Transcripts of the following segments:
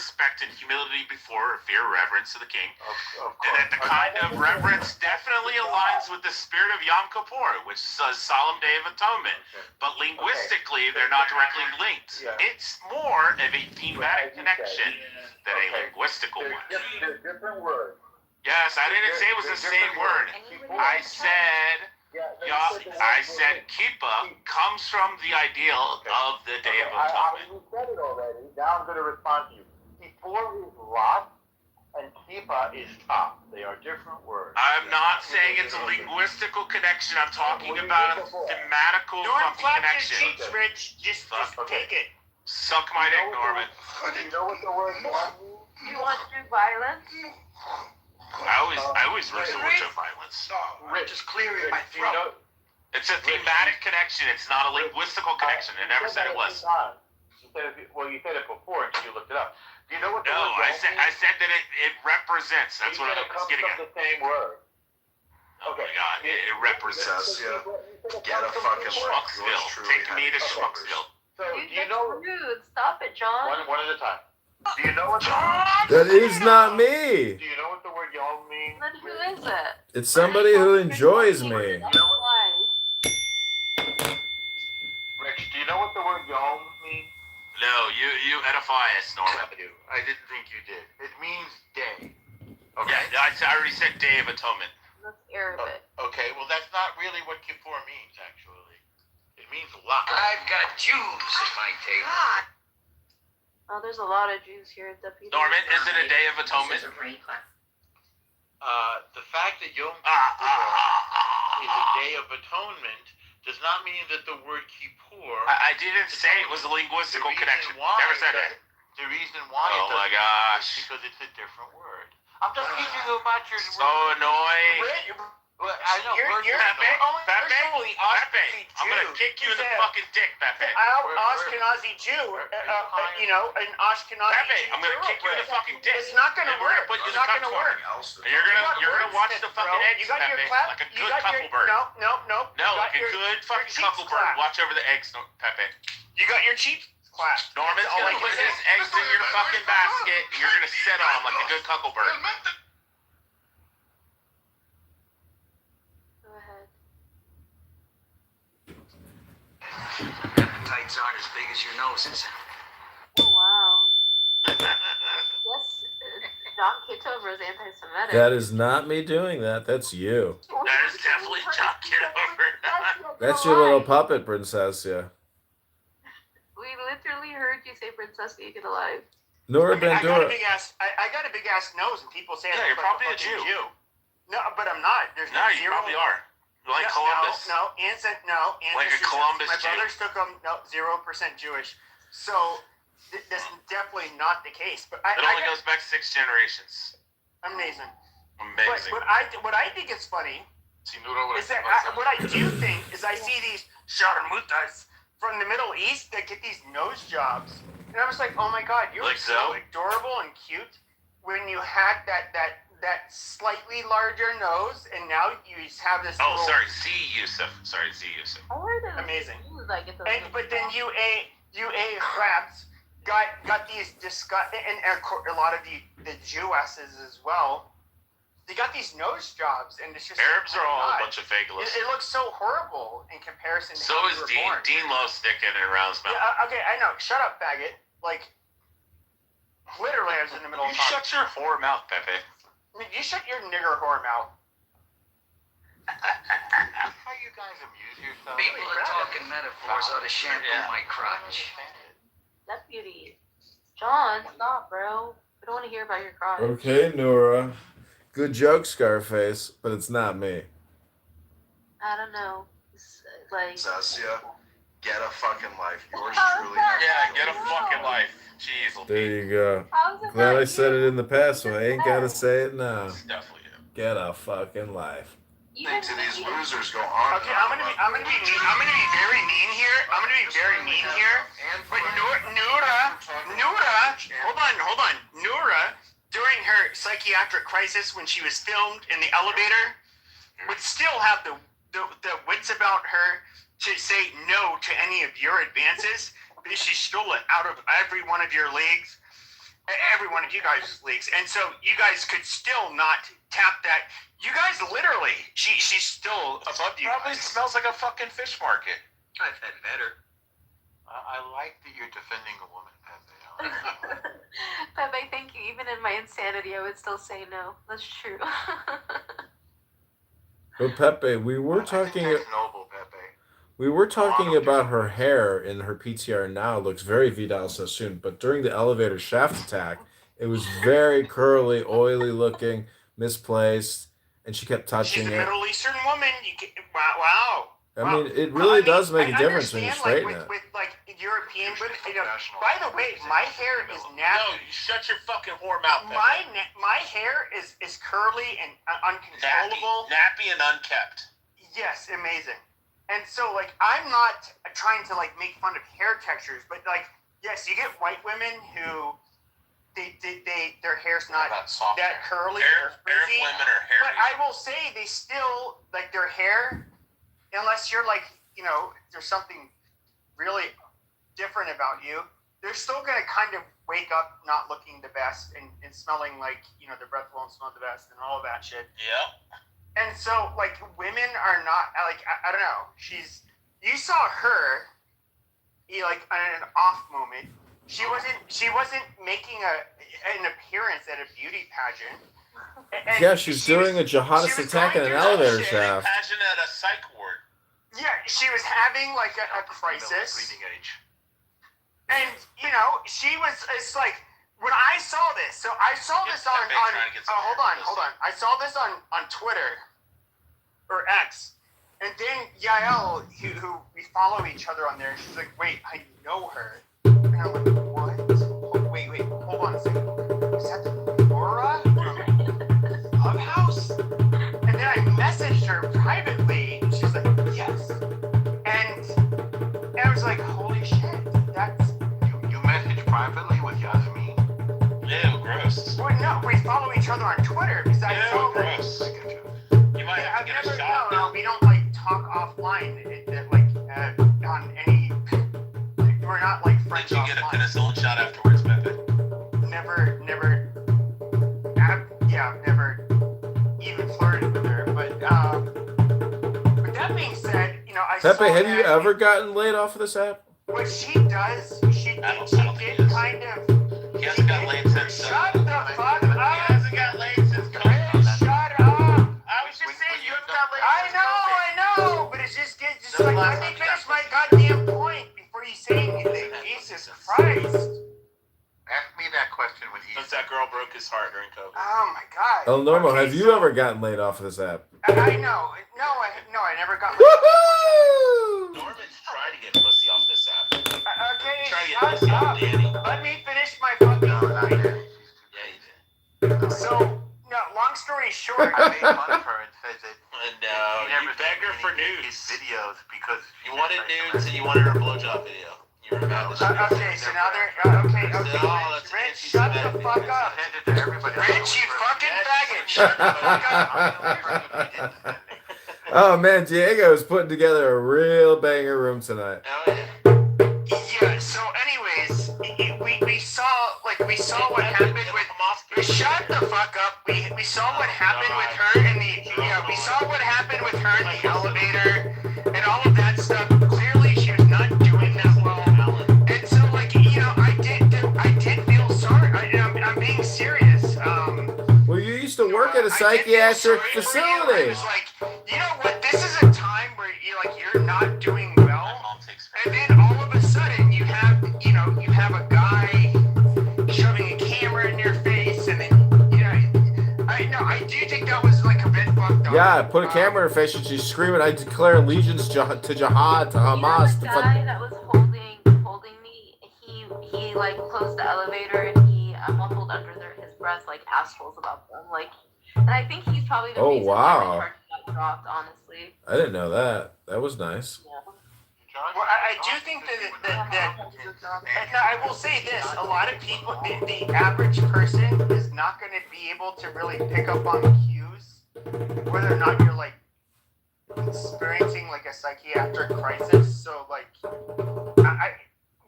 respect and humility before fear, reverence to the king. Of course. And that the kind of reverence definitely aligns with the spirit of Yom Kippur, which says Solemn Day of Atonement. Okay. But linguistically, they're not directly linked. Yeah. It's more of a thematic connection than a Okay. linguistical one. They're different words. Yes, I didn't say it was the same word. I said Kippa comes from the ideal of the Day of Atonement. You said it already. Now I'm going to respond to you. Kitover is lot, and Kippa is top. They are different words. I'm not saying it's a linguistical connection. I'm talking about a thematical fucking connection. Cheeks, Rich. Just take it. Suck my dick, Norman. Do you know what the word lot means? You want to do violence? I always resort to violence. Rich is clearing my Do you know? It's a thematic connection. It's not a linguistical connection. I never said it was. You said it before until you looked it up. Do you know what the No, word I said that it represents. That's what I was getting at. It comes from the same word. Oh my God, it represents. Get a fucking Schmucksville. Take me to Schmucksville. So do you That's know rude. Stop it, John. one at a time? Do you know what That is not me. Do you know what the word y'all means? Then who is it? It's somebody who enjoys me. Rich, do you know what the word y'all means? No, you edify us, Norman. I didn't think you did. It means day. Yeah, I already said Day of Atonement. That's Arabic. Okay, well that's not really what Kippur means actually. It means a lot. I've got Jews at my table. Oh, there's a lot of Jews here at Deputy. Norman, is it a Day of Atonement? The fact that Yom Kippur is a day of atonement does not mean that the word Kippur. I didn't say it was a linguistical connection. Never said that. The reason why Oh my gosh. is because it's a different word. I'm just teaching you about your So annoying. I know. Pepe, I'm gonna kick you in the fucking dick, Pepe. Ashkenazi Jew, an Ashkenazi Pepe, Jew. I'm gonna kick you in the fucking dick. It's not gonna And we're work. put you It's in the not gonna cuck work. And you're gonna watch the fucking eggs, You got your Pepe, clap. like a You good got your cucklebird. no. No, like a good fucking cucklebird. Watch over the eggs, Pepe. You got your cheeks clapped. Norman's That's all gonna I put can his say. eggs in your fucking basket, and you're gonna sit on them like a good cucklebird. Go ahead. Tights aren't as big as your noses. Oh, wow. Yes, John Kitover is anti-Semitic. That is not me doing that. That's you. That is definitely John Kitover. That's your little puppet, Princess. Yeah. We literally heard you say Princess Vegan alive. Nora I got a Bandura. big ass. I got a big ass nose, and people say Yeah, I you're look like probably a fucking Jew. No, but I'm not. There's No, you zero. probably are. You're like No, Columbus. No, Like a Columbus My Jew. brothers took them. No, 0% Jewish. So that's definitely not the case. But It only goes back 6 generations. amazing. Amazing. But what I think is funny is that what I do think is I see these sharmutas from the Middle East that get these nose jobs, and I was like, oh my god, you were Like so so? adorable and cute when you had that slightly larger nose, and now you just have this. Oh, little, sorry, Z Yusuf. I heard that Amazing. I get those but then you Arabs got these and a lot of the Jewesses as well. They got these nose jobs, and it's just Arabs are all a God. bunch of fageless. It looks so horrible in comparison to So how is we were Dean. born. Dean loves sticking it around his mouth. Yeah, okay, I know. Shut up, faggot. Like, literally, I was in the middle You of talking. shut your whore mouth, Pepe. I mean, you shut your nigger whore mouth. How you guys amuse yourselves? People are talking metaphors ought to shampoo my crotch. Deputy. John, stop, bro. We don't want to hear about your crotch. Okay, Nora. Good joke, Scarface, but it's not me. I don't know. It's, like. Sassia, get a fucking life. Yours How's truly. that? Yeah, get a fucking life. Jeez, There you go. How's it Glad not I said you? it in the past, so I ain't gotta say it now. It's definitely him. Get a fucking life. Think to these losers go on. Okay, I'm gonna be very mean here. But Noura, hold on. Noura, during her psychiatric crisis when she was filmed in the elevator, would still have the wits about her to say no to any of your advances because she stole it out of every one of your leagues. every one of you guys' leagues, and so you guys could still not tap that. You guys literally, she's still above you. Probably guys. smells like a fucking fish market. I've had better. I like that you're defending a woman, Pepe. Pepe, thank you. Even in my insanity, I would still say no. That's true. But Pepe, we were I think talking. that's noble, Pepe. We were talking about her hair in her PTR now. It looks very Vidal Sassoon, but during the elevator shaft attack, it was very curly, oily looking, misplaced, and she kept touching She's a it. Middle Eastern woman. You can, wow. I mean, it really does make a I difference when you understand, straighten it. with like European women. You know, Professional. by the way, my hair is No, nappy. you shut your fucking whore mouth. Pepe. My hair is curly and uncontrollable. Nappy and unkept. Yes, amazing. And so, like, I'm not trying to like make fun of hair textures, but like, yes, you get white women who their hair's not About soft that hair. curly Arab or frizzy. women are hairy. But I will say they still like their hair, unless you're like, you know, there's something really different about you. They're still gonna kind of wake up not looking the best and smelling like, you know, their breath won't smell the best and all of that shit. Yeah. And so, like, women are not, like, I don't know. You saw her, like, on an off moment. She wasn't making an appearance at a beauty pageant. And Yeah, she's doing a she jihadist was attack in going an through elevator that shit. shaft. Imagine at a psych ward. Yeah, she was having, like, a crisis. Bleeding age. And, you know, it's like, when I saw this, so I saw this on trying to get some hold hair. on. I saw this on Twitter, or X, and then Yael, who we follow each other on there, she's like, wait, I know her. And I'm like, what? Oh, wait, hold on a second. Is that the Laura from Clubhouse? And then I messaged her privately, and she's like, yes. And I was like, holy shit, that's... You message privately with Yasmin? Ew, gross. Well, no, we follow each other on Twitter, because I Ew, saw that... gross. I get you. You might have I've to get never, a shot. no, we don't like talk offline, on any. We're not like friends Did you get a offline. penicillin shot afterwards, Pepe? Never. I've never even flirted with her. But that being said, you know, I Pepe, saw have you that ever gotten laid off of this app? what she does. She I don't think did he is. kind of. He hasn't got laid since. Shut the fuck He up. hasn't got laid since Chris, COVID. shut up. I was just saying you haven't got laid. I know, but it's just So like, last let me time you finish got my goddamn point before you say anything. Jesus Christ. Ask me that question when he... Since that girl broke his heart during COVID. Oh my God. El Normo, Okay, have you so- ever gotten laid off of this app? I know. No, I never got. Woohoo! Norman's trying to get pussy off this app. Okay, Trying to get shut pussy off up. Danny. Let me finish my fucking No, not point. yet. Yeah, you did. So, no, long story short, I made fun of her and said that No, he never you begged her for sent me his nudes. videos because You wanted nudes and you wanted her blowjob video. You were mad that she didn't okay, send so it. now they're okay. No, that's Rich, against shut humanity. the fuck up. send it to everybody. Rich, you fucking faggot. Shut the fuck up. Oh man, Diego is putting together a real banger room tonight. Oh, yeah. Yeah. So, anyways, we saw what happened with. Shut the fuck up. We saw what happened with her in the. We saw what happened with her in the elevator and all of that stuff. Clearly, she was not doing that well. And so, like, you know, I did feel sorry. I'm being serious. Well, you used to work at a I did feel psychiatric sorry for you. facility. I was like, you know what? This is a time where you're not doing well. My mom takes And then all of a sudden you have a guy shoving a camera in your face, and then I do think that was like a bit fucked up. Yeah, put a camera in her face and she's screaming, "I declare allegiance to jihad, to Hamas." The To fuck- guy that was holding me, he like closed the elevator and he mumbled under his breath like assholes about them, like, and I think he's probably the Oh, reason wow. why my charges got dropped. Honestly, I didn't know that. That was nice. yeah. Well, I do think that no, I will say this: a lot of people, the average person is not going to be able to really pick up on cues, whether or not you're like experiencing like a psychiatric crisis. So like,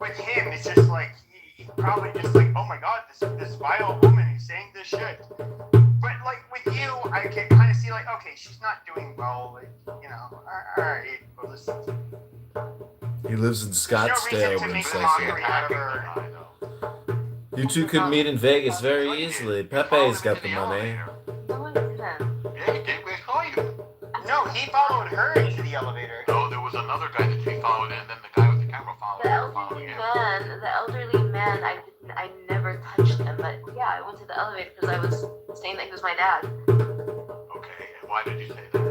with him, it's just like he's probably just like, oh my god, this vile woman who's saying this shit. But like with you, I can kind of see like, okay, she's not doing well. Like, you know, all right, well, listen. He lives in There's no Scottsdale, reason to and make a says mockery so. out of her. You two could meet in Vegas very easily. Pepe's got the money. No, I didn't. Yeah, he did. We saw you. No, he followed her into the elevator. No, there was another guy that she followed, and then the guy with the camera The followed him. elderly man, I never touched him, but yeah, I went to the elevator because I was saying that he was my dad. Okay, and why did you say that?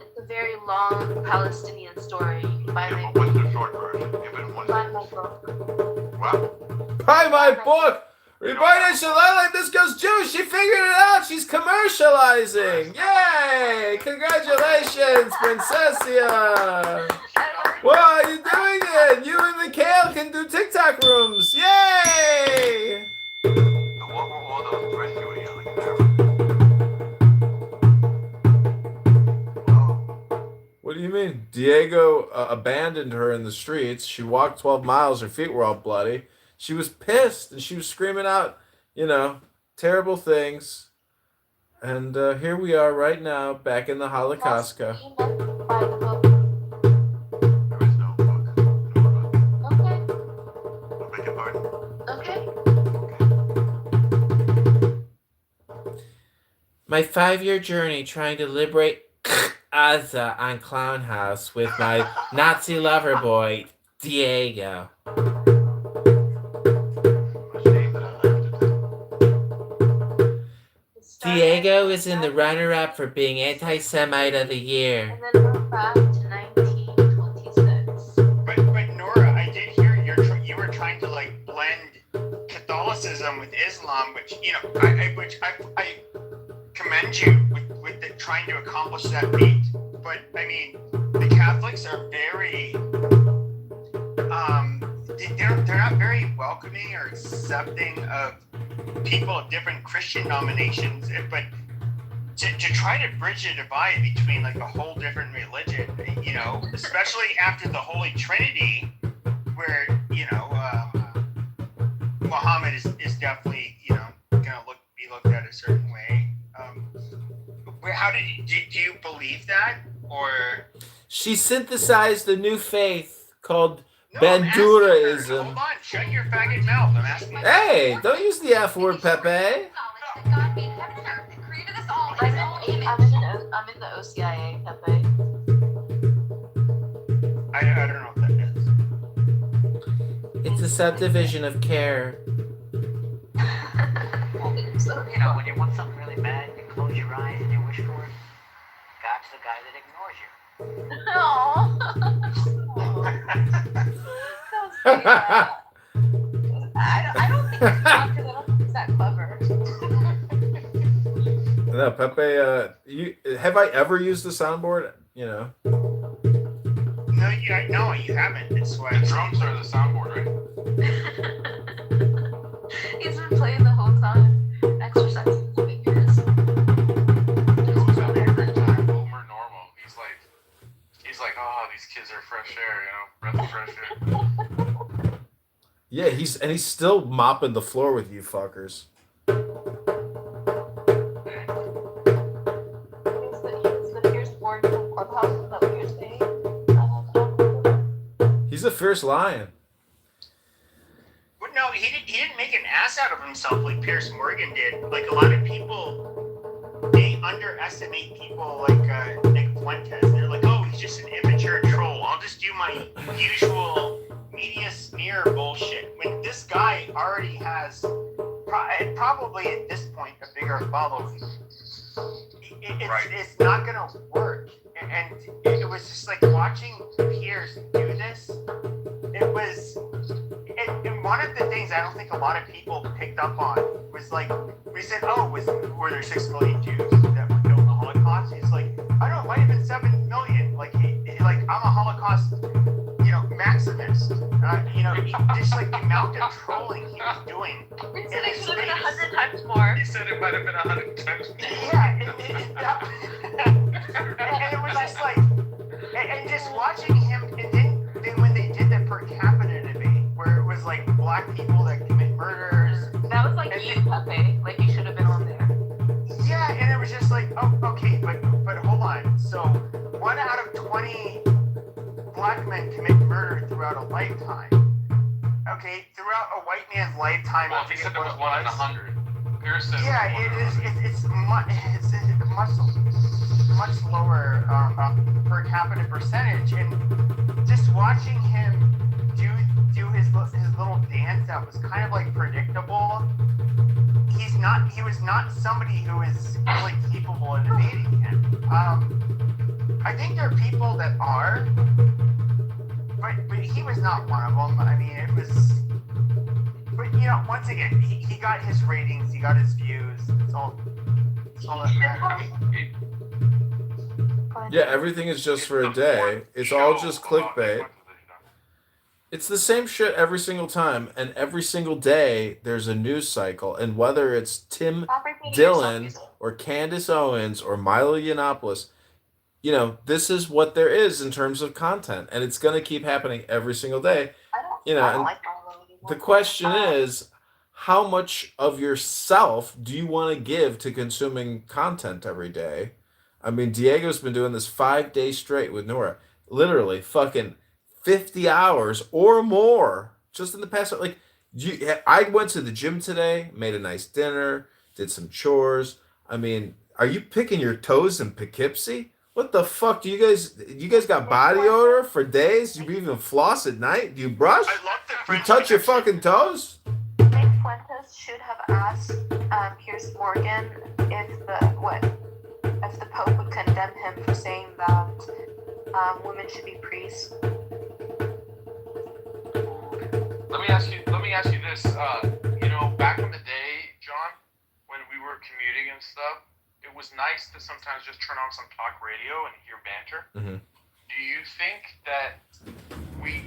It's a very long Palestinian story. You can buy Yeah, my but what's the short version? Give it in one buy sentence. my book. Well, Buy my book! Roberta Shalala, this girl's Jewish. She figured it out. She's commercializing. Yay! Congratulations, Princessia. What are you doing it? You and Mikhail can do TikTok rooms. Yay! what were all those threats you were yelling at her? What do you mean? Diego abandoned her in the streets. She walked 12 miles. Her feet were all bloody. She was pissed, and she was screaming out, terrible things. And here we are right now, back in the Holocaustka. Buy the book. There is no book. Okay. I beg your pardon? Okay. My 5-year journey trying to liberate Gaza on Clown House with my Nazi lover boy, Diego. I'm ashamed that I laughed at that. Diego is in the runner-up for being Anti-Semite of the Year. And then we're back to 1926. But Nora, I did hear you were trying to like blend Catholicism with Islam, which I commend you with trying to accomplish that feat. But I mean, the Catholics are very they're not very welcoming or accepting of people of different Christian denominations. But to try to bridge a divide between like a whole different religion, especially after the Holy Trinity, where Muhammad is definitely gonna be looked at a certain way. How do you believe that, or She synthesized a new faith called no, I'm asking her. Banduraism. Hold on, shut your faggot mouth. I'm asking. Hey, don't use the F word, Pepe. I'm in the OCIA, Pepe. I don't know what that is. It's a subdivision of care. So, When you want something really bad, you close your eyes and you wish for it. God's the guy that ignores you. Aww. I don't think it's not because I don't think it's that clever. No, Pepe, have I ever used the soundboard? No, you haven't. That's why. The drums are the soundboard, right? He's been playing the whole time. Exercising his fingers. Goes out every time, Boomer normal. He's like, oh, these kids are fresh air, breath of fresh air. Yeah, he's still mopping the floor with you fuckers. He's the Pierce Morgan from Clubhouse. Is that what you're saying? He's a fierce lion. But no, he didn't make an ass out of himself like Pierce Morgan did. Like a lot of people, they underestimate people like Nick Fuentes. They're like, oh, he's just an immature troll. I'll just do my usual media smear bullshit. When this guy already has, probably at this point, a bigger following. It's not gonna work. And it was just like watching Pierce do this. It was, and one of the things I don't think a lot of people picked up on was like, we said, oh, were there 6 million Jews that were killed in the Holocaust? He's like, I don't know, it might have been 7 million. Like, I'm a Holocaust, Maximist. Just like the amount of trolling he was doing. He said it should have been 100 times more. He said it might have been 100 times more. Yeah, and it was just like, and just watching him, and then when they did the per capita debate, where it was like black people you, Pepe? Like you should have been on there. Yeah, and it was just like, oh, okay, but hold on. So 1 out of 20 black men commit murder throughout a lifetime. Okay, throughout a white man's lifetime. Well, if he said there was 1 in 100. Pierce said Yeah, it it was is. It's much lower per capita percentage, and just watching him do his little dance that was kind of like predictable. He was not somebody who is really capable of debating him. I think there are people that are, but he was not one of them. I mean, it was. But once again, he got his ratings, he got his views. It's all that matters. Yeah, everything is just for a day. It's all just clickbait. It's the same shit every single time, and every single day there's a news cycle. And whether it's Tim Dillon or Candace Owens or Milo Yiannopoulos, this is what there is in terms of content, and it's going to keep happening every single day. I don't And like Milo anymore. the question is, how much of yourself do you want to give to consuming content every day? I mean, Diego's been doing this 5 days straight with Nora, literally fucking 50 hours or more just in the past. Like, I went to the gym today, made a nice dinner, did some chores. I mean, are you picking your toes in Poughkeepsie? What the fuck? Do you guys got body odor for days? Do you even floss at night? Do you brush? I love the You French touch your fucking toes? Nick Fuentes should have asked Piers Morgan if the Pope would condemn him for saying that women should be priests. Let me ask you this. Back in the day, John, when we were commuting and stuff, it was nice to sometimes just turn on some talk radio and hear banter. Mm-hmm. Do you think that we,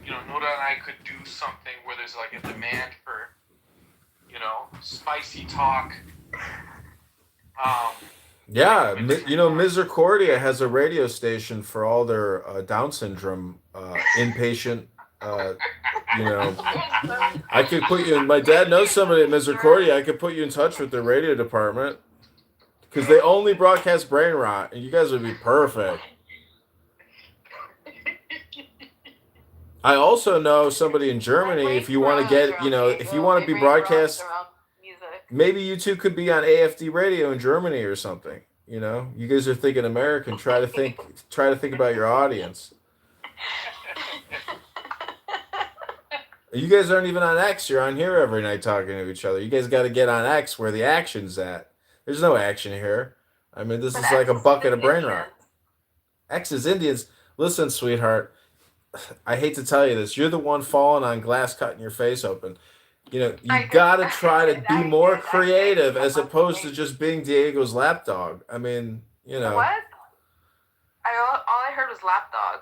Noda and I could do something where there's like a demand for, spicy talk? Yeah, Misericordia has a radio station for all their Down syndrome inpatient. I could put you in. My dad knows somebody at Misericordia. I could put you in touch with their radio department because they only broadcast brain rot, and you guys would be perfect. I also know somebody in Germany. If you want to get, if you want to be broadcast. Maybe you two could be on AFD radio in Germany or something. You guys are thinking American. Try to think about your audience. You guys aren't even on X. You're on here every night talking to each other. You guys got to get on X where the action's at. There's no action here. I mean, this is like a bucket of brain rot. X is Indians. Listen, sweetheart. I hate to tell you this. You're the one falling on glass, cutting your face open. You gotta try to be more creative as opposed to just being Diego's lapdog. I mean, What? All I heard was lapdog.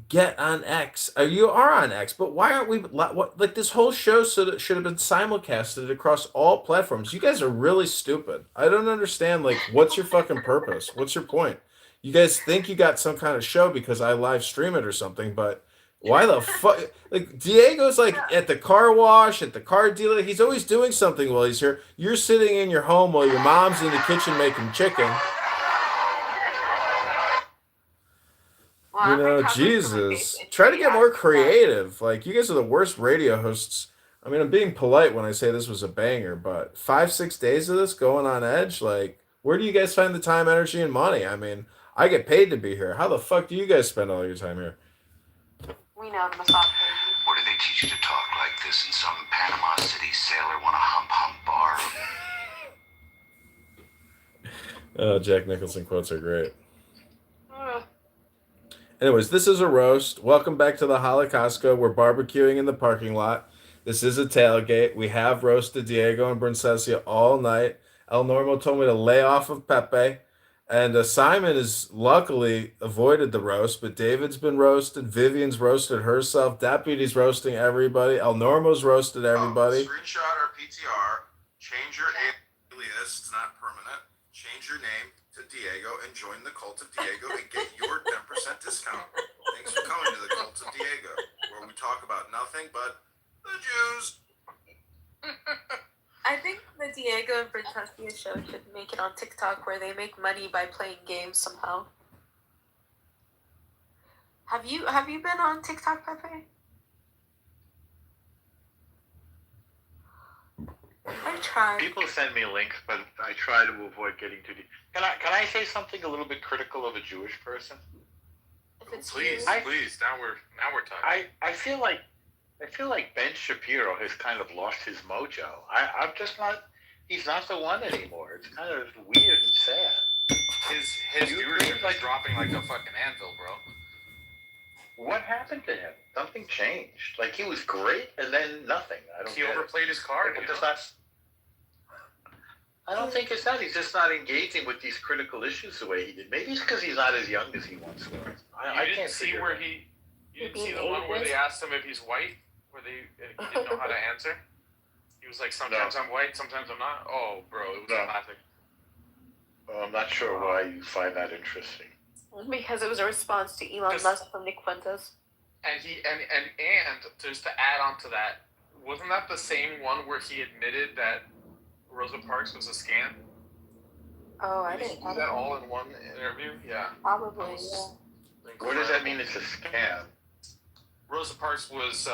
Get on X. You are on X, but why aren't we? Like this whole show should have been simulcasted across all platforms. You guys are really stupid. I don't understand. Like, what's your fucking purpose? What's your point? You guys think you got some kind of show because I live stream it or something, but. Why the fuck? Like, Diego's like at the car wash, at the car dealer. He's always doing something while he's here. You're sitting in your home while your mom's in the kitchen making chicken. Jesus. Try to get more creative. Like, you guys are the worst radio hosts. I mean, I'm being polite when I say this was a banger, but 5-6 days of this going on edge, like, where do you guys find the time, energy, and money? I mean, I get paid to be here. How the fuck do you guys spend all your time here? We know the massage. Or do they teach you to talk like this in some Panama City sailor want a hump bar? Oh, Jack Nicholson quotes are great. Anyways, this is a roast. Welcome back to the Holocaustco. We're barbecuing in the parking lot. This is a tailgate. We have roasted Diego and Princessia all night. El Normo told me to lay off of Pepe. And Simon has luckily avoided the roast, but David's been roasted. Vivian's roasted herself. Deputy's roasting everybody. El Normo's roasted everybody. Screenshot our PTR. Change your alias. It's not permanent. Change your name to Diego and join the cult of Diego and get your 10% discount. Thanks for coming to the cult of Diego, where we talk about nothing but the Jews. I think the Diego and Britannia show should make it on TikTok where they make money by playing games somehow. Have you been on TikTok, Pepe? I tried. People send me links, but I try to avoid getting too deep. Can I say something a little bit critical of a Jewish person? If it's Please, you. please. Now we're talking. I feel like Ben Shapiro has kind of lost his mojo. I'm just not. He's not the one anymore. It's kind of weird and sad. His You viewership agree? is dropping like a fucking anvil, bro. What happened to him? Something changed. Like he was great, and then nothing. I don't. He get it. overplayed his card. Like, You it's know? not. I don't think it's that. He's just not engaging with these critical issues the way he did. Maybe it's because he's not as young as he once was. I You can't didn't see figure where it out. you didn't see the one where they asked him if he's white, where he didn't know how to answer. He was like, sometimes I'm white, sometimes I'm not. Oh, bro, it was No. classic. Well, I'm not sure why you find that interesting. Because it was a response to Elon Just- Musk from Nick Fuentes. And just to add on to that, wasn't that the same one where he admitted that Rosa Parks was a scam? Oh, I Did he didn't. do that all in one interview? Yeah. Probably, That yeah. was What does that mean? It's a scam. Rosa Parks was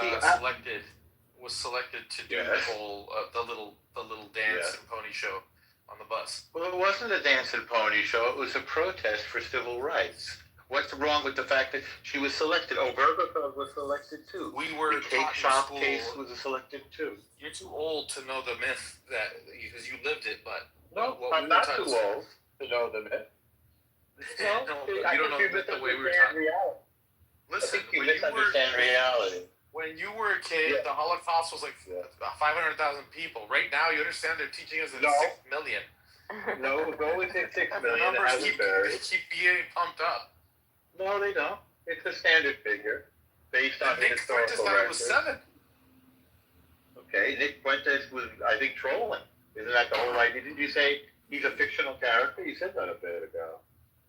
selected to do Yes. the whole the little dance Yes. and pony show on the bus. Well, it wasn't a dance and pony show. It was a protest for civil rights. What's wrong with the fact that she was selected? Oh, Berbatov was selected too. We were The cake taught in shop school. case was selected too. You're too old to know the myth that because you lived it, but No, what I'm we not were too taught- old to know the myth. No, but you don't know the way we were taught. reality. I Listen, think you when you misunderstand reality. when you were a kid, Yeah. the Holocaust was like Yeah. 500,000 people. Right now, you understand they're teaching us it's No. 6 million. No, go with it 6 The million and numbers have it buried. keep being pumped up. No, they don't. It's a standard figure based on Nick Fuentes historical thought it records. was 7. Okay, Nick Fuentes was, I think, trolling. Isn't that the whole idea? Did you say he's a fictional character? You said that a bit ago.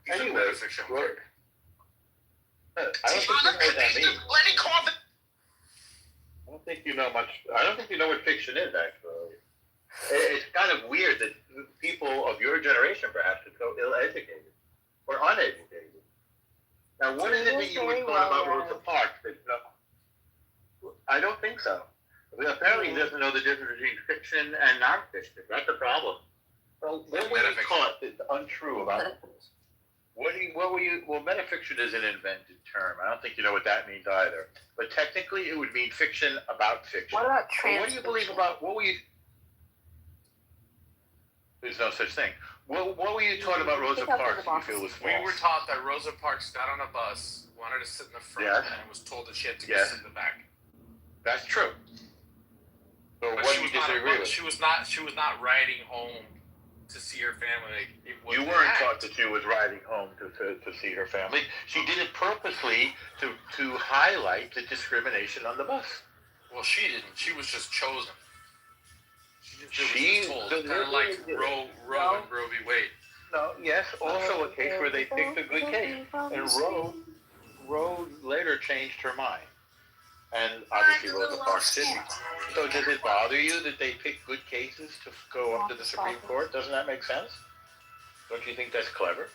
He's Anyway, a metafiction well, character. I don't think you know what that means. I don't think you know much. I don't think you know what fiction is, actually. It's kind of weird that people of your generation, perhaps, are so ill-educated or uneducated. Now, what is it that you were taught about Rosa Parks? That, I don't think so. Apparently, he doesn't know the difference between fiction and non-fiction. That's the problem. Well, what were you taught that's untrue about it? What were you? Well, metafiction is an invented term. I don't think you know what that means either. But technically, it would mean fiction about fiction. What about So what do you believe about? What were you? There's no such thing. What were you taught about Rosa Parks? You feel was false? We were taught that Rosa Parks got on a bus, wanted to sit in the front, Yes. and was told that she had to go Yes. sit in the back. That's true. So But what she do was you not. disagree with? She was not riding home to see her family. It was You an weren't act. taught that she was riding home to see her family. She did it purposely to highlight the discrimination on the bus. Well, she didn't. She was just chosen. She She- was told, so kind of like they- Roe No. and Roe v. Wade. No, yes, also a case where they picked a good case. And Roe later changed her mind. And obviously Rosa Parks didn't. So does it bother you that they pick good cases to go up to the Supreme Court? Doesn't that make sense? Don't you think that's clever?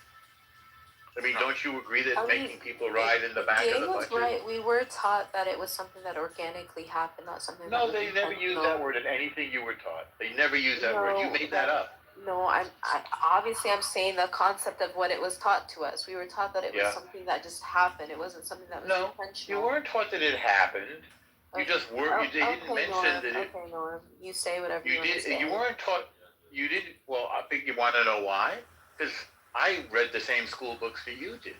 I mean, don't you agree that making people ride in the back of the Diego's bus? right. We were taught that it was something that organically happened, not something. No, that they was never used intentional. that word in anything you were taught. They never used that word. You No, made that up. No, I'm obviously I'm saying the concept of what it was taught to us. We were taught that it was Yeah. something that just happened. It wasn't something that was No, intentional. You weren't taught that it happened. You just were. Oh, You didn't okay, mention Norm. that it. Okay, Norm. You say whatever You you want to say. did. You weren't taught. You didn't. Well, I think you want to know why. Because I read the same school books that you did.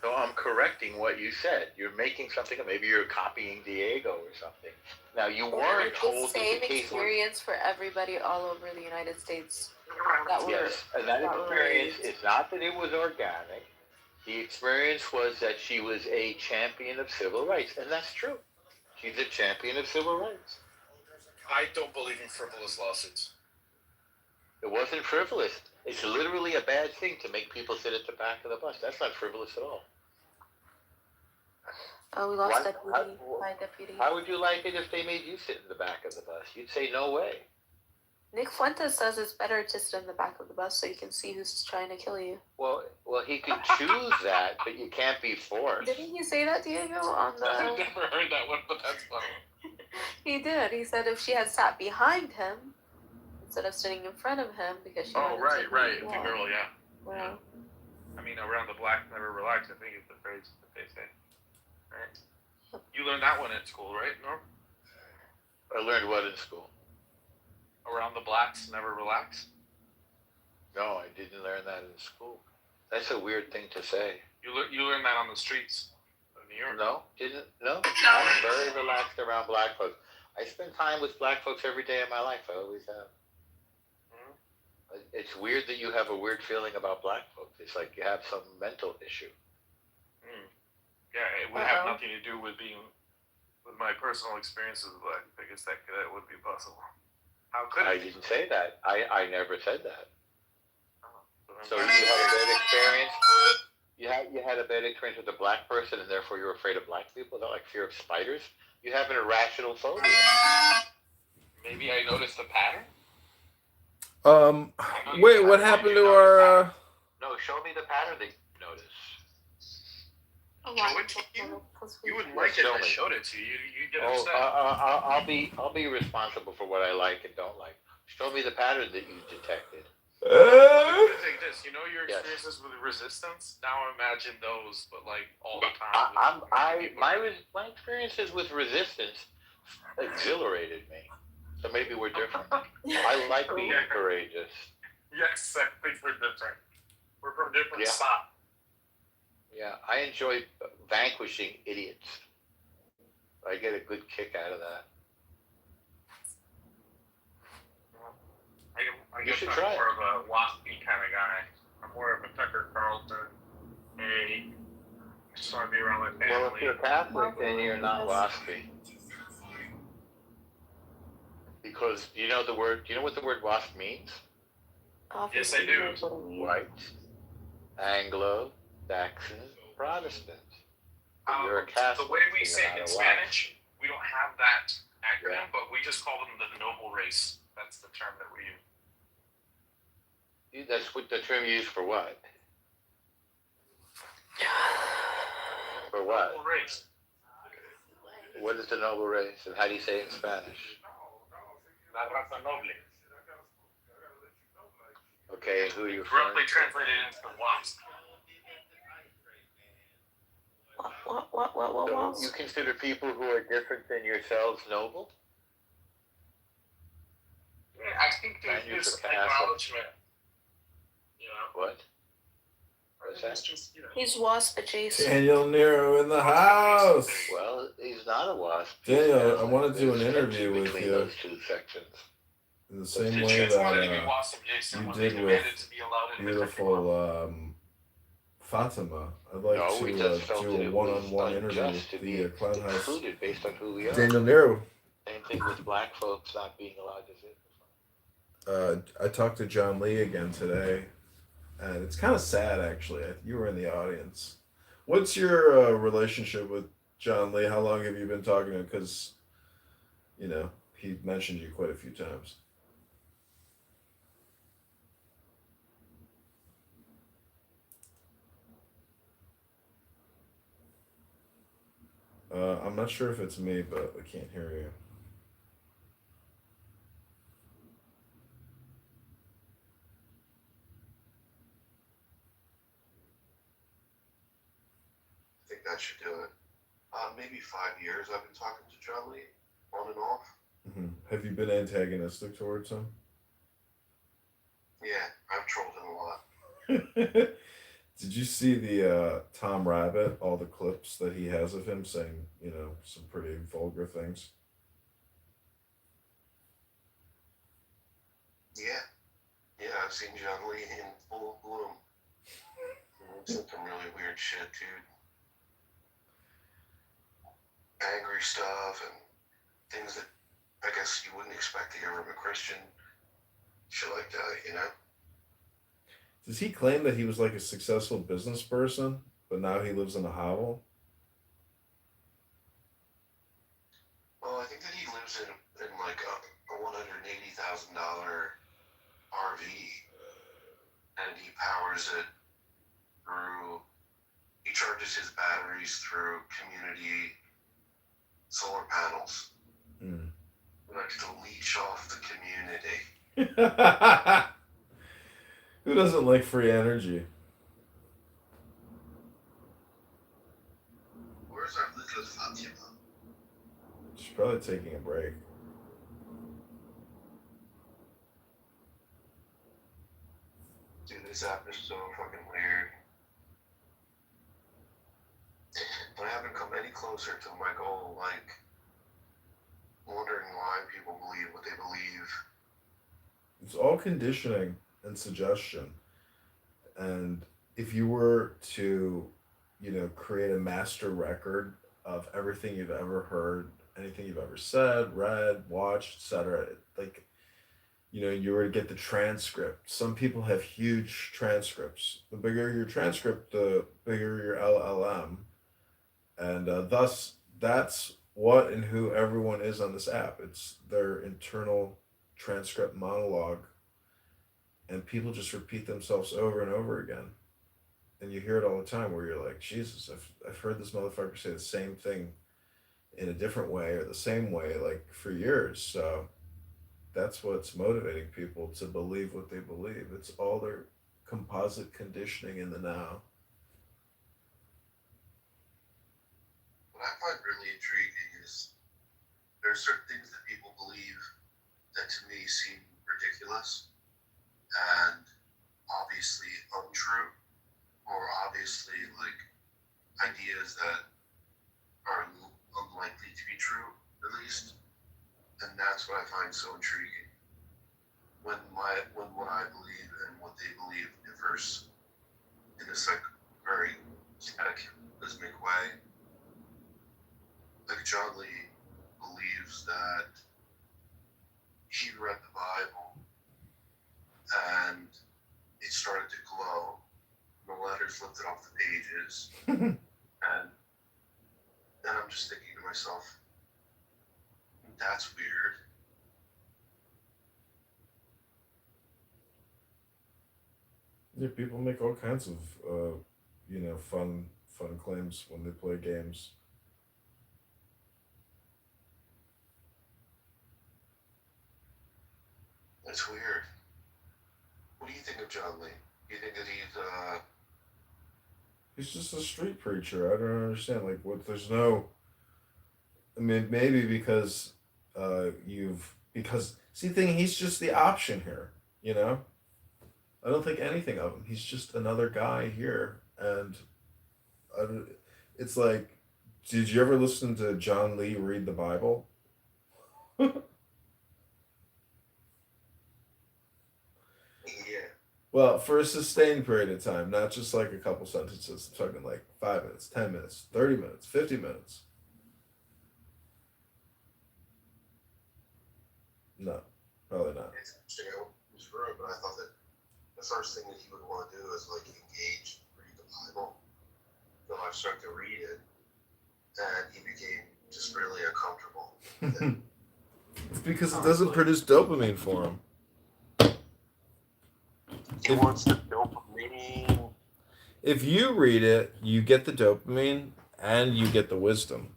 So I'm correcting what you said. You're making something. Maybe you're copying Diego or something. Now you weren't It's told the that same the case was. experience for everybody all over the United States. That were Yes, and that that were experience. raised. It's not that it was organic. The experience was that she was a champion of civil rights, and that's true. She's a champion of civil rights. I don't believe in frivolous lawsuits. It wasn't frivolous. It's literally a bad thing to make people sit at the back of the bus. That's not frivolous at all. Oh, we lost Why- deputy. Hi, deputy. How would you like it if they made you sit in the back of the bus? You'd say no way. Nick Fuentes says it's better to sit in the back of the bus so you can see who's trying to kill you. Well, he could choose that, but you can't be forced. Didn't he say that, Diego, on I've the... never heard that one, but that's funny. He did. He said if she had sat behind him instead of sitting in front of him because she Oh, wanted right, to right. be- The girl, yeah. Well, I mean, around the black never relax, I think is the phrase that they say. Right? Yep. You learned that one at school, right, Norm? I learned what in school? Around the blacks never relax? No, I didn't learn that in school. That's a weird thing to say. You learned that on the streets of New York? No, didn't. No, I'm very relaxed around black folks. I spend time with black folks every day of my life. I always have. Mm-hmm. It's weird that you have a weird feeling about black folks. It's like you have some mental issue. Mm. Yeah, it would have nothing to do with my personal experiences with black. I guess that would be possible. How could I it? didn't say that. I never said that. Oh, So you had a bad experience. You had a bad experience with a black person, and therefore you're afraid of black people. Not like fear of spiders. You have an irrational phobia. Maybe I noticed a pattern. Wait, what happened to our? No, show me the pattern that you notice. Show it to you? You wouldn't like it if I showed it to you. You'd get upset. I'll be responsible for what I like and don't like. Show me the pattern that you detected. Think this. You know your experiences with resistance. Now imagine those, but like all the time. My experiences with resistance exhilarated me. So maybe we're different. I like being courageous. Yes, I think we're different. We're from different stock. Yeah, I enjoy vanquishing idiots. I get a good kick out of that. I guess I'm more of a waspy kind of guy. I'm more of a Tucker Carlson. Hey, I just want to be around my family. Well, if you're Catholic, then you're not waspy. Because you know the word. Do you know what the word wasp means? Yes, I do. White, Anglo, Saxon, Protestant. You're a Catholic. The way we say it in Spanish, we don't have that acronym, but we just call them the noble race. That's the term that we use. That's what the term you use for what? For what? Noble race. What is the noble race, and how do you say it in Spanish? La raza noble. Okay, and who are you Roughly translated into the wasp. What? So you consider people who are different than yourselves noble? Yeah, I think there's this acknowledgement. You know? What? What is that? Just, you know. He's wasp adjacent. Daniel Nero in the house. Well, he's not a wasp. Daniel, I want to do an interview with between you those two sections. in the same The way chance wanted to be that wasp adjacent you when they did demanded with to be allowed in the beautiful Fatima. I'd like No, we to just felt do that a it was one-on-one interview unjust to with be the Clown House. excluded based on who we are. Daniel Nero. Same thing with black folks not being allowed to sit. I talked to John Lee again today, and it's kind of sad actually. You were in the audience. What's your relationship with John Lee? How long have you been talking to him? Because, you know, he mentioned you quite a few times. I'm not sure if it's me, but I can't hear you. I think that should do it. Maybe 5 years I've been talking to John Lee, on and off. Mm-hmm. Have you been antagonistic towards him? Yeah, I've trolled him a lot. Did you see the Tom Rabbit, all the clips that he has of him saying, you know, some pretty vulgar things? Yeah, I've seen John Lee in full bloom. Said some really weird shit, dude. Angry stuff and things that I guess you wouldn't expect to hear from a Christian. Shit like that, you know? Does he claim that he was like a successful business person, but now he lives in a hovel? Well, I think that he lives in like a $180,000 he powers it through. He charges his batteries through community solar panels. Mm. He likes to leech off the community. Who doesn't like free energy? Where's our little Fatima? She's probably taking a break. Dude, this app is so fucking weird. But I haven't come any closer to my goal, like wondering why people believe what they believe. It's all conditioning and suggestion. And if you were to, create a master record of everything you've ever heard, anything you've ever said, read, watched, etc., like, you were to get the transcript. Some people have huge transcripts. The bigger your transcript, the bigger your LLM. And thus, that's what and who everyone is on this app. It's their internal transcript monologue. And people just repeat themselves over and over again. And you hear it all the time where you're like, Jesus, I've heard this motherfucker say the same thing in a different way or the same way, like, for years. So that's what's motivating people to believe what they believe. It's all their composite conditioning in the now. What I find really intriguing is there are certain things that people believe that to me seem ridiculous and obviously untrue, or obviously like ideas that are unlikely to be true, at least. And that's what I find so intriguing. When what I believe and what they believe differs in this like very cataclysmic way. Like John Lee believes that he read the Bible and it started to glow. The letters lifted off the pages, and then I'm just thinking to myself, that's weird. Yeah, people make all kinds of, fun claims when they play games. It's weird. What do you think of John Lee? Do you think that He's just a street preacher. I don't understand. Like, what? There's no. I mean, maybe because he's just the option here. I don't think anything of him. He's just another guy here, and it's like, did you ever listen to John Lee read the Bible? Yeah. Well, for a sustained period of time, not just like a couple sentences. I'm talking like 5 minutes, 10 minutes, 30 minutes, 50 minutes. No, probably not. It's interesting. I was rude, but I thought that the first thing that he would want to do is like engage, read the Bible. So I started to read it, and he became just really uncomfortable. It's because it doesn't produce dopamine for him. He wants the dopamine. If you read it, you get the dopamine and you get the wisdom.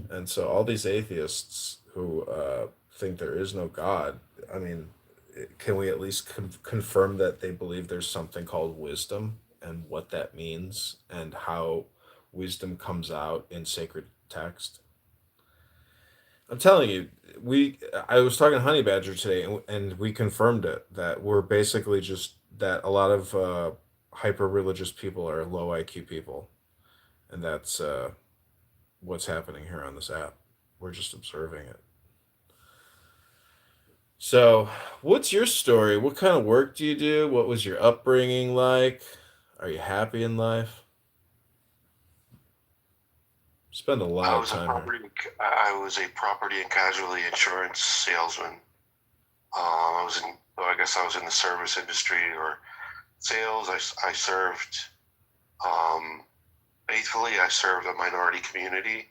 And so all these atheists who think there is no God, I mean, can we at least confirm that they believe there's something called wisdom and what that means and how wisdom comes out in sacred text? I'm telling you, I was talking to Honey Badger today, and we confirmed it, that we're basically just that a lot of hyper religious people are low IQ people, and that's what's happening here on this app. We're just observing it. So, what's your story? What kind of work do you do? What was your upbringing like? Are you happy in life? Spend a lot of time here. I was a property and casualty insurance salesman. I guess I was in the service industry or sales. I served faithfully. I served a minority community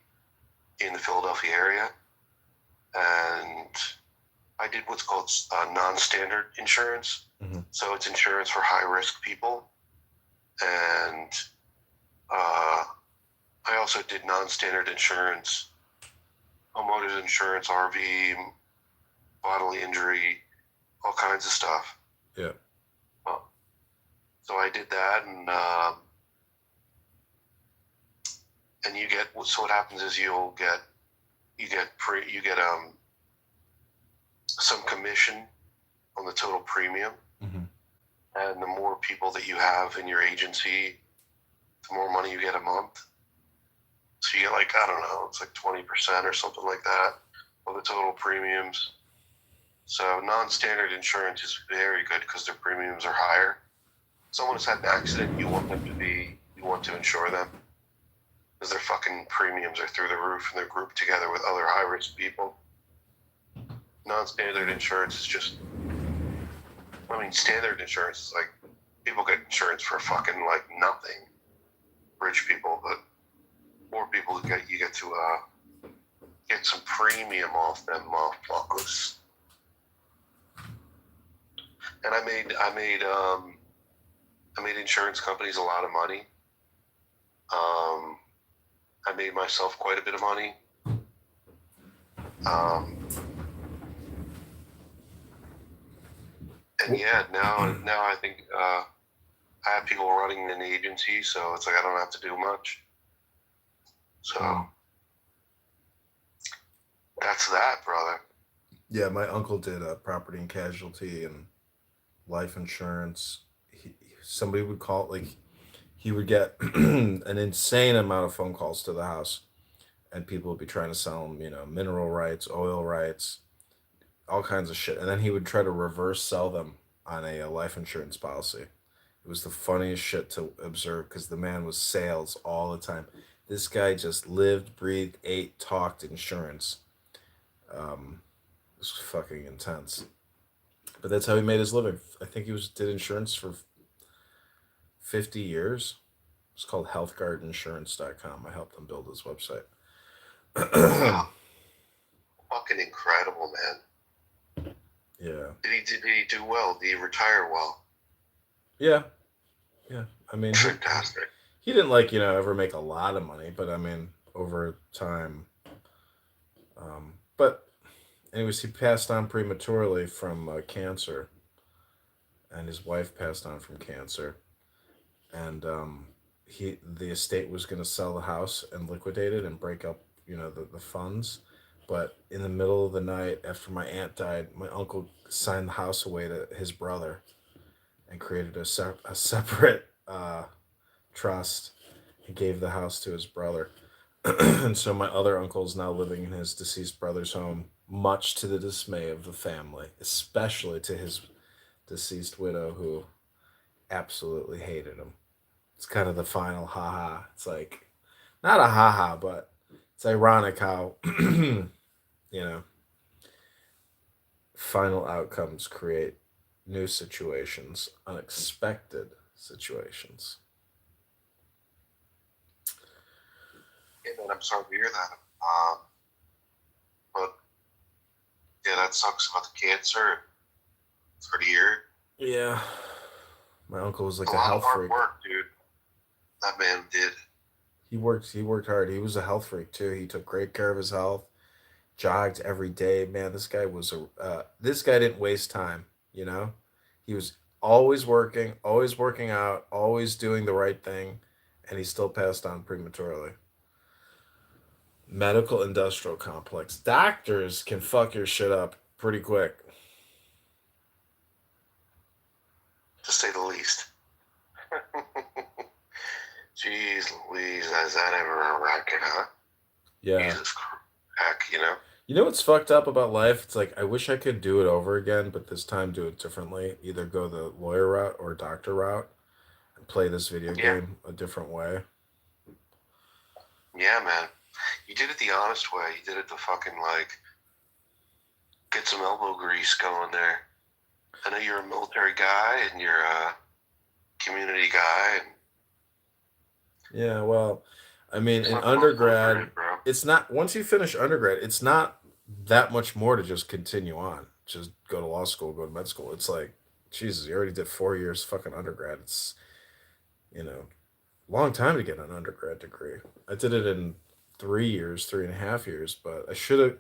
in the Philadelphia area, and I did what's called non-standard insurance. Mm-hmm. So it's insurance for high risk people, and I also did non-standard insurance, homeowners insurance, RV, bodily injury, all kinds of stuff. Yeah. So I did that, and you get, so what happens is you get some commission on the total premium, Mm-hmm. and the more people that you have in your agency, the more money you get a month. So you get like, I don't know, it's like 20% or something like that of the total premiums. So non-standard insurance is very good because their premiums are higher. Someone has had an accident, you want to insure them because their fucking premiums are through the roof and they're grouped together with other high-risk people. Non-standard insurance is just, I mean, standard insurance is like, people get insurance for fucking like nothing. Rich people, but more people you get to get some premium off them motherfuckers. And I made insurance companies a lot of money. I made myself quite a bit of money. And yeah, now I think I have people running an agency, so it's like I don't have to do much. So that's that, brother. Yeah, my uncle did property and casualty and life insurance. Somebody would call, like, he would get an insane amount of phone calls to the house, and people would be trying to sell him, mineral rights, oil rights, all kinds of shit. And then he would try to reverse sell them on a life insurance policy. It was the funniest shit to observe because the man was sales all the time. This guy just lived, breathed, ate, talked insurance. It was fucking intense. But that's how he made his living. I think he did insurance for 50 years. It's called healthguardinsurance.com. I helped him build his website. Wow. Fucking incredible, man. Yeah. Did he do well? Did he retire well? Yeah. I mean, fantastic. He didn't ever make a lot of money, but I mean, over time. But anyways, he passed on prematurely from cancer, and his wife passed on from cancer, and the estate was going to sell the house and liquidate it and break up the funds, but in the middle of the night after my aunt died, my uncle signed the house away to his brother and created a separate trust and gave the house to his brother. And so my other uncle is now living in his deceased brother's home, much to the dismay of the family, especially to his deceased widow, who absolutely hated him. It's kind of the final haha. It's like, not a haha, but it's ironic how, final outcomes create new situations, unexpected situations. Yeah, man, I'm sorry to hear that. But yeah, that sucks about the cancer. For the year. Yeah, my uncle was like a health lot of hard freak. Work, dude. That man did. He worked hard. He was a health freak too. He took great care of his health. Jogged every day. Man, this guy this guy didn't waste time. He was always working out, always doing the right thing, and he still passed on prematurely. Medical industrial complex. Doctors can fuck your shit up pretty quick. To say the least. Jeez Louise, is that ever a racket, huh? Yeah. Jesus heck, You know what's fucked up about life? It's like, I wish I could do it over again, but this time do it differently. Either go the lawyer route or doctor route and play this video game a different way. Yeah, man. You did it the honest way. You did it the fucking, get some elbow grease going there. I know you're a military guy and you're a community guy. Yeah, well, I mean, in undergrad, it's not, once you finish undergrad, it's not that much more to just continue on. Just go to law school, go to med school. It's like Jesus, you already did 4 years fucking undergrad. It's, long time to get an undergrad degree. I did it in 3 years, 3.5 years, but I should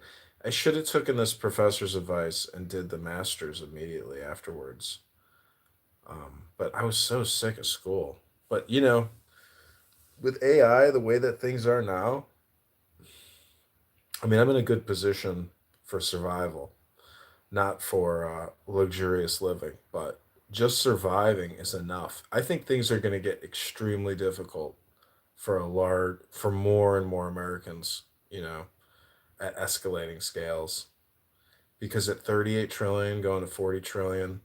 have taken this professor's advice and did the master's immediately afterwards. But I was so sick of school. But with AI, the way that things are now, I mean, I'm in a good position for survival, not for luxurious living, but just surviving is enough. I think things are going to get extremely difficult for more and more Americans, at escalating scales. Because at 38 trillion going to 40 trillion,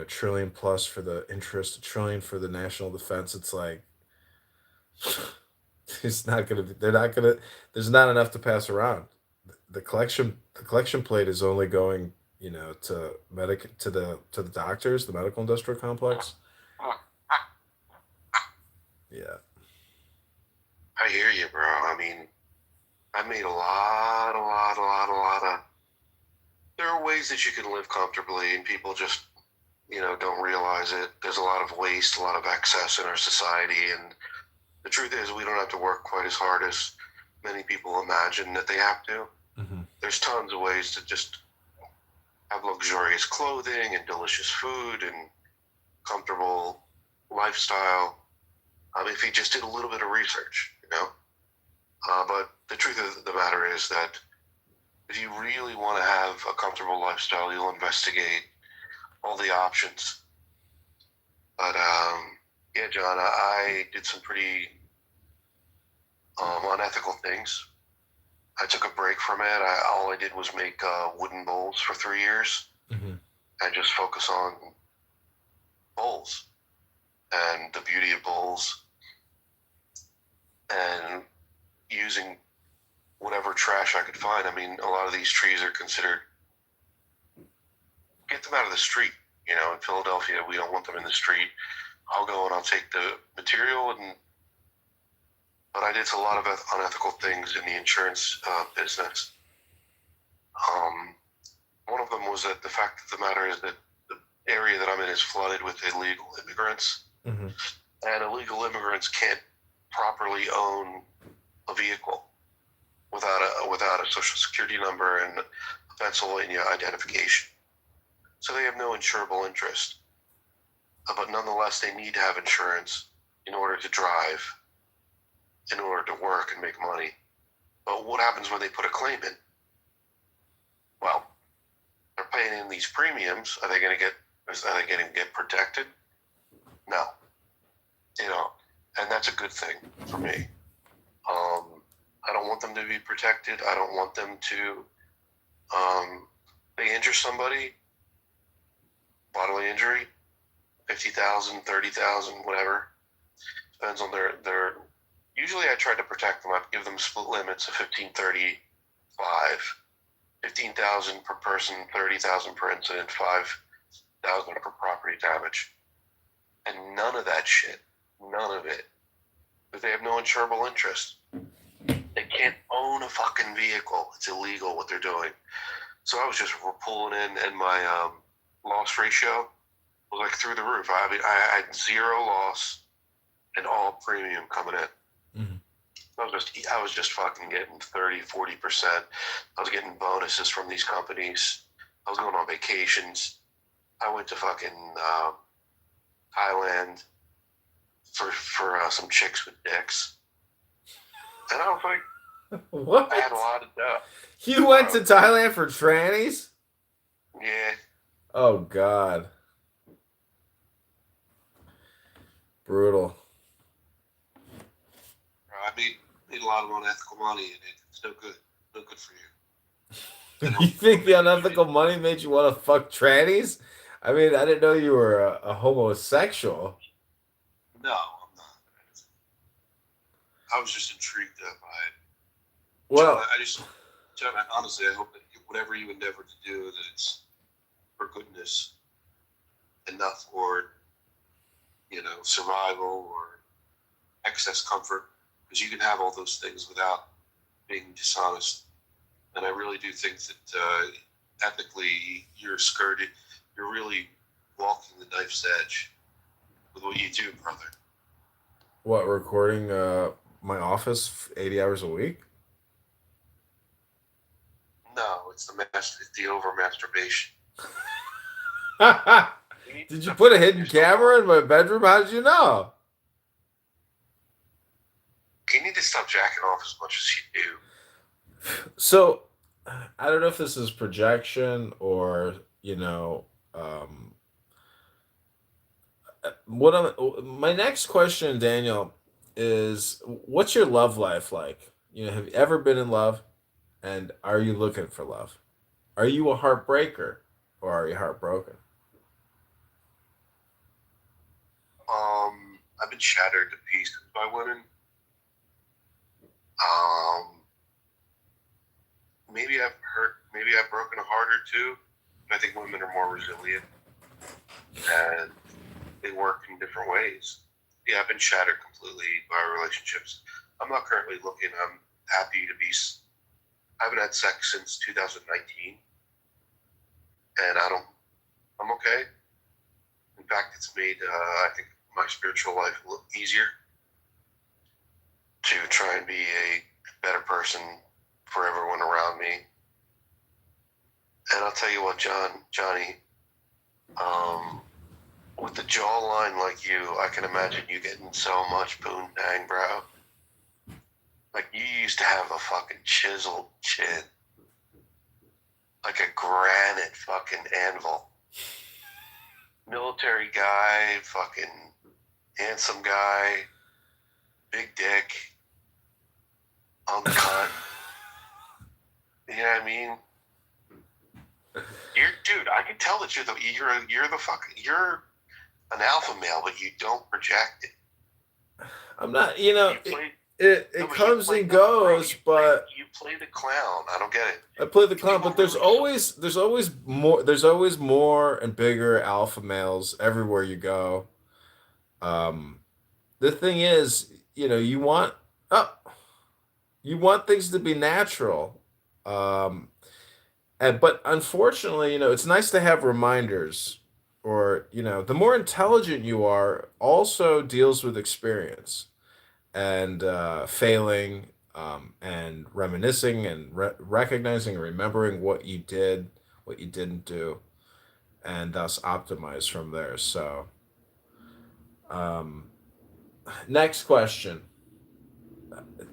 trillion plus for the interest, a trillion for the national defense, it's like it's not gonna be. They're not gonna. There's not enough to pass around. The collection plate is only going, to the doctors, the medical industrial complex. Yeah. I hear you, bro. I mean, I made a lot of. There are ways that you can live comfortably, and people just, don't realize it. There's a lot of waste, a lot of excess in our society, and the truth is, we don't have to work quite as hard as many people imagine that they have to. Mm-hmm. There's tons of ways to just have luxurious clothing and delicious food and comfortable lifestyle. If you just did a little bit of research, But the truth of the matter is that if you really want to have a comfortable lifestyle, you'll investigate all the options. But yeah, John, I did some pretty unethical things. I took a break from it. All I did was make wooden bowls for 3 years Mm-hmm. and just focus on bowls and the beauty of bowls and using whatever trash I could find. I mean, a lot of these trees are considered, get them out of the street. In Philadelphia, we don't want them in the street. I'll go and I'll take the material, but I did a lot of unethical things in the insurance business. One of them was that the fact of the matter is that the area that I'm in is flooded with illegal immigrants, Mm-hmm. and illegal immigrants can't properly own a vehicle without a social security number and a Pennsylvania identification. So they have no insurable interest. But nonetheless, they need to have insurance in order to drive, in order to work and make money. But what happens when they put a claim in? Well, they're paying in these premiums. Are they going to get protected? No. And that's a good thing for me. I don't want them to be protected. I don't want them to, they injure somebody, bodily injury, 50,000, 30,000, whatever. Depends on their. Usually, I try to protect them. I give them split limits of 15, 30, 5, 15,000 per person, 30,000 per incident, 5,000 per property damage, and none of that shit, none of it, because they have no insurable interest. They can't own a fucking vehicle. It's illegal what they're doing. So I was just pulling in, and my loss ratio was like through the roof. I mean, I had zero loss and all premium coming in. Mm-hmm. I was just fucking getting 30, 40%. I was getting bonuses from these companies. I was going on vacations. I went to fucking Thailand for some chicks with dicks. And I was like, What? I had a lot of stuff. You went to Thailand for trannies? Yeah. Oh God. Brutal. I made a lot of unethical money, and it's no good. No good for you. You think the unethical money made you want to fuck trannies? I mean, I didn't know you were a homosexual. No, I'm not. I was just intrigued by it. Well, John, honestly, I hope that whatever you endeavor to do, that it's for goodness, enough for, survival or excess comfort, because you can have all those things without being dishonest. And I really do think that ethically, you're really walking knife's edge with what you do, brother. What, recording my office 80 hours a week? No, it's the over masturbation. Did you put a hidden camera in my bedroom? How did you know? You need to stop jacking off as much as you do. So, I don't know if this is projection or, my next question, Daniel, is what's your love life like? Have you ever been in love? And are you looking for love? Are you a heartbreaker or are you heartbroken? I've been shattered to pieces by women. Maybe I've broken a heart or two. I think women are more resilient and they work in different ways. Yeah, I've been shattered completely by relationships. I'm not currently looking. I'm happy to be. I haven't had sex since 2019, and I'm okay. In fact, it's made I think my spiritual life a little easier to try and be a better person for everyone around me. And I'll tell you what, Johnny, with the jawline like you, I can imagine you getting so much poontang, bro. Like, you used to have a fucking chiseled chin. Like a granite fucking anvil. Military guy, fucking handsome guy, big dick, on the cunt. You know what I mean? Dude, I can tell that you're an alpha male, but you don't project it. I'm not, it comes and goes, but you play the clown. I don't get it. I play the clown, but there's always more and bigger alpha males everywhere you go. The thing is, you want things to be natural. But unfortunately, it's nice to have reminders, or the more intelligent you are also deals with experience and failing, and reminiscing and recognizing and remembering what you did, what you didn't do, and thus optimize from there. So, next question.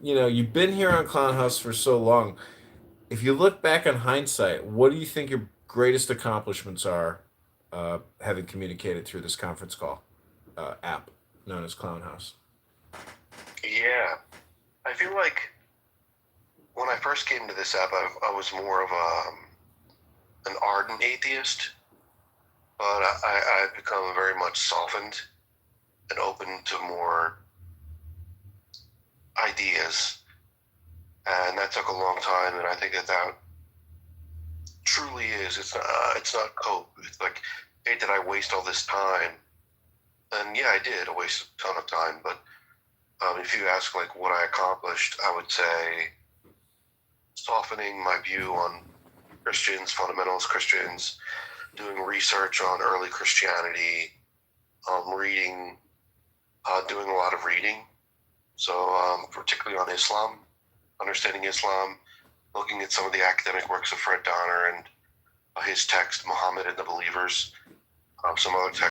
You've been here on Clown House for so long. If you look back on hindsight, what do you think your greatest accomplishments are, having communicated through this conference call app known as Clown House? Yeah. I feel like when I first came to this app, I was more of an ardent atheist, but I've become very much softened and open to more ideas. And that took a long time, and I think that truly is. It's not cope. It's like, hey, did I waste all this time? And yeah, I did. I wasted a ton of time. But if you ask like what I accomplished, I would say softening my view on Christians, fundamentalist Christians, doing research on early Christianity, reading, doing a lot of reading. So particularly on Islam. Understanding Islam, looking at some of the academic works of Fred Donner and his text, Muhammad and the Believers, some other texts